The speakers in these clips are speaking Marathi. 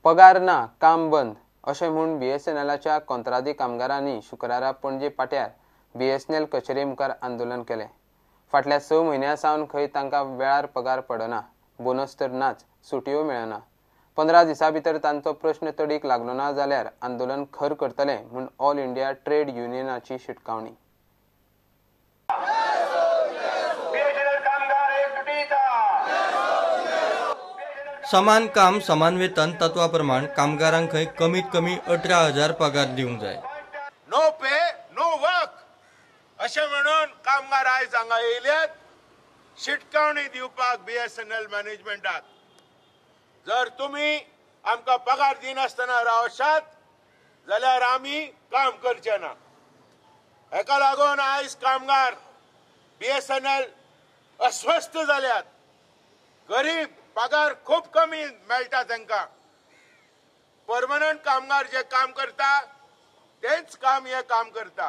पगार ना काम बंद अशें म्हूण BSNLच्या कंत्राटी कामगारांनी शुक्रारा पणजे पाट्यार BSNL कचेरे मुखार आंदोलन केलें। फाटल्या 6 म्हयन्यां सावन खंय तांकां वेळार पगार पडना, बोनस तर नाच, सुटयो मेळना। 15 दिसां भितर तांचो प्रश्न तडीक लागलो ना जाल्यार आंदोलन खर करतले म्हूण ऑल इंडिया ट्रेड युनियनाची शिटकावणी। समान काम समान वेतन तत्वा प्रमाण कामगारांक कमीत कमी 18,000 पगार दिवंक जाय। नो पे नो वर्क अशें म्हणून कामगार आयज हांगा येयल्यात शिटकावणी दिवपाक BSNL मॅनेजमेंटाक। जर तुमी आमकां पगार दिनासतना रावशात जाल्यार आमी काम करचे ना। हेका लागून आयज कामगार BSNL अस्वस्थ जाल्यात। गरीब पगार खूब कमी मेळटा तांकां। परमनंट कामगार जे काम करता तेच काम हे काम करता।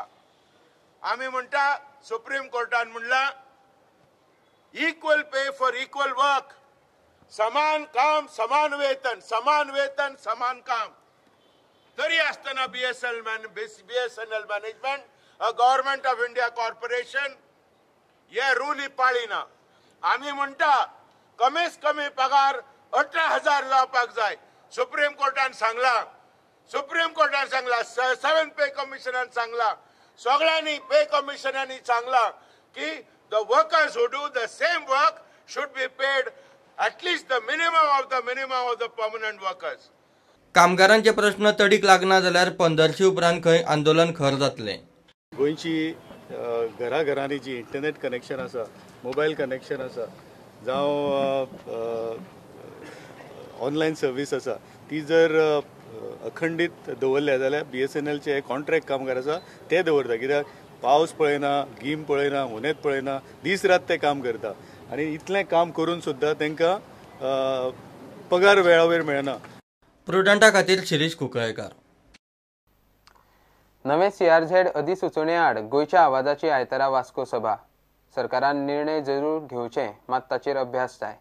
आमी म्हणटा सुप्रीम कोर्टान म्हणला equal pay for equal work, समान काम समान वेतन, समान वेतन समान काम। तरी आसतना BSNL management government of India corporation हे रूल पाळिना। आमी म्हणटा कमीत कमी पगार 18,000 जावपाक जाय। सुप्रीम कोर्टान सांगला 7th पे कमिशनान सांगला, सगळ्यांनी पे कमिशनांनी सांगला की the workers who do the same work should be paid at least the minimum of the permanent workers. कामगारांचे प्रश्न तडीक लागना जाल्यार 15शी उपरांत खंय आंदोलन खर जातलें। गोंयची घरांनी जी इंटरनेट कनेक्शन आसा, मोबायल कनेक्शन आसा, जावं ऑनलायन सर्वीस आसा, ती जर अखंडीत दवरल्या जाल्यार BSNLचे कॉन्ट्रॅक्ट कामगार आसा ते दवरता। कित्याक पावस पळयना, गीम पळयना, उनेत पळयना, दीस रात ते काम करता आनी इतलें काम करून सुद्दां तांकां पगार वेळावेर मेळना। प्रुडंटा खातीर शिरीष कुंकळयकार। नवे CRZ अधिसुचोवणे आड गोंयच्या आवाजाची आयतारा वास्को सभा। सरकारान निर्णय जरूर घेवचे, मात ताचेर अभ्यास जाय।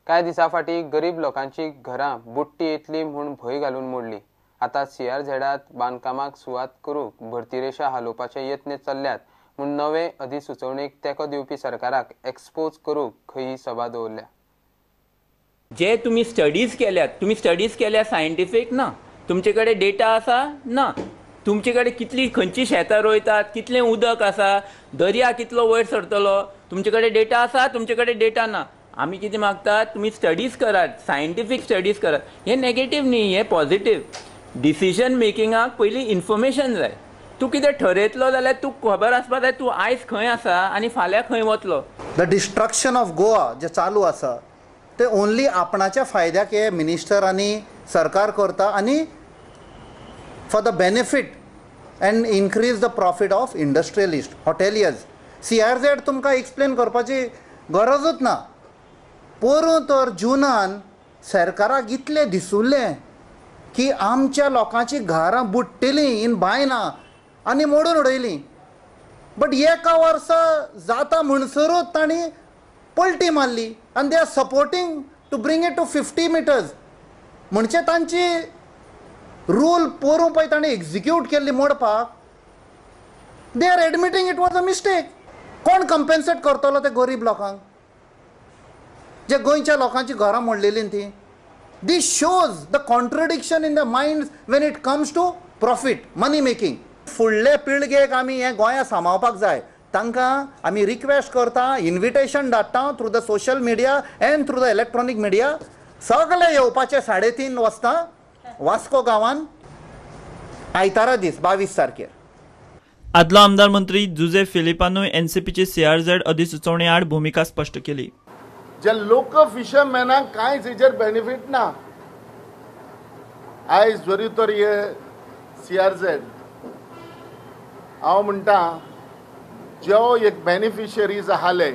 कांय दिसां फाटीं गरीब लोकांची घरां बुडटी येतली म्हूण भंय घालून मोडली। आतां CRZात बांदकामाक सुवात करूंक भरती रेशा हालोवपाचे यत्न चल्ल्यात म्हूण नवे अधिसुचोवणेक तेंको दिवपी सरकाराक एक्सपोज करूंक खंय ही सभा दवरल्या। जे तुम्ही स्टडीज केल्या सायंटिफीक ना, तुमचे कडेन डेटा आसा ना, तुमचे कडेन कितली खंयची शेतां रोयतात, कितलें उदक आसा, दर्या कितलो वयर सरतलो, तुमचे कडेन डेटा आसा, तुमचे कडेन डेटा ना। आमी कितें मागतात, तुम्ही स्टडीज करात, सायंटिफीक स्टडीज करात। हे नेगेटिव्ह न्ही, हे पॉझिटिव्ह। डिसिजन मेकिंगाक पयलीं इन्फॉर्मेशन जाय। तूं कितें ठरयतलो जाल्यार तूं खबर आसपाक जाय तूं आयज खंय आसा आनी फाल्यां खंय वतलो। द डिस्ट्रक्शन ऑफ गोवा जे चालू आसा ते ओन्ली आपणाच्या फायद्याक हे मिनिस्टर आनी सरकार करता आनी for the benefit and increase the profit of industrialist, hoteliers. CRZ तुमकां एक्सप्लेन करपाची गरजूच ना। पोरूं तर जुनान सरकाराक इतलें दिसुल्लें की आमच्या लोकांची घरां बुडटलीं इन बायना आनी मोडून उडयलीं। बट एका वर्सा जाता म्हणसरूच तांणी पलटी मारली आनी they are supporting to bring it to 50 metres. म्हणजे तांची रूल पोरूं पळय तांणी एक्झिक्यूट केल्ली मोडपाक, they are admitting it was a mistake. कोण कंपेन्सेट करतलो ते गरीब लोकांक जे गोंयच्या लोकांची घरां मोडलेलीं ती? This shows the contradiction in the minds when it comes to profit, money making. फुडले पिळगेक आमी हे गोंया सांबाळपाक जाय। तांकां आमी रिक्वेस्ट करता, इन्विटेशन धाडटा through the social media end through the electronic media. सगळे येवपाचे 3:30 वाजता वास्को गांवान आयतारा दीस 22 तारखेर। आदलो आमदार मंत्री जुझे फिलिपानोय NCPची CRZ अधिसुचोवणे आड भूमिका स्पश्ट केली। जे लोक फिशरमॅनाक कांयच हेजेर बेनिफीट ना। आयज जरी तर हे CRZ हांव म्हणटा जो एक बेनिफिशरीज आहाले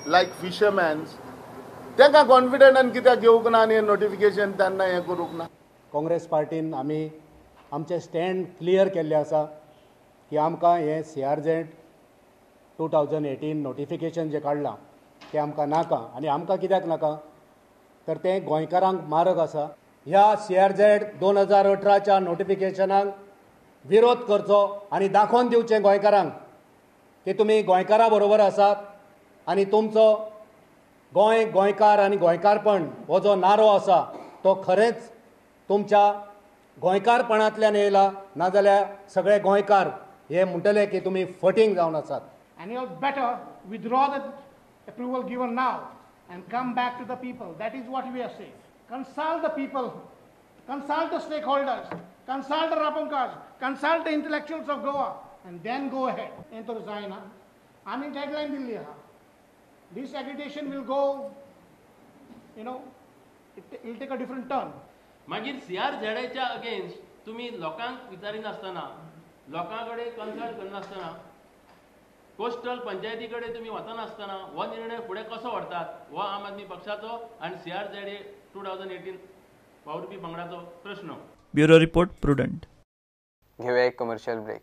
लायक फिशरमॅन्स तांकां कॉन्फिडंटान कित्याक घेवंक ना आनी नोटिफिकेशन तेन्ना हें करूंक ना। काँग्रेस पार्टीन आमी आमचे स्टँड क्लियर केल्ले आसा की आमकां हे CRZ 2018 नोटिफिकेशन जे काडलां ते आमकां नाका। आनी आमकां कित्याक नाका तर तें गोंयकारांक मारक आसा ह्या CRZ 2018च्या नोटिफिकेशनाक विरोध करचो आनी दाखोवन दिवचें गोंयकारांक की तुमी गोंयकारा बरोबर आसात आनी तुमचो गोंयकार आनी गोंयकारपण हो जो नारो आसा तो खरेंच तुमच्या गोंयकारपणांतल्यान येयला, नाजाल्यार सगळे गोंयकार हे म्हणटले की तुमी फटींग जावन आसात. And you'll better withdraw the approval given now and come back to the people. That is what we are saying. Consult the people, consult the stakeholders, consult the Rapankars, consult the intellectuals of Goa, and then go ahead. And to resign. I mean, deadline dilli ha. This agitation will go, it will take a different turn. मागीर CRZच्या अगेन्स्ट तुम्ही लोकांक विचारिनासतना, लोकांकडे कन्सल्ट करनासतना, कोस्टल पंचायती कडेन तुम्ही वचनासतना हो निर्णय फुडें कसो व्हरतात हो आम आदमी पक्षाचो आनी CRZ 2018 वावुरपी पंगडाचो प्रश्न. Bureau report prudent. घेऊया एक कमर्शियल ब्रेक.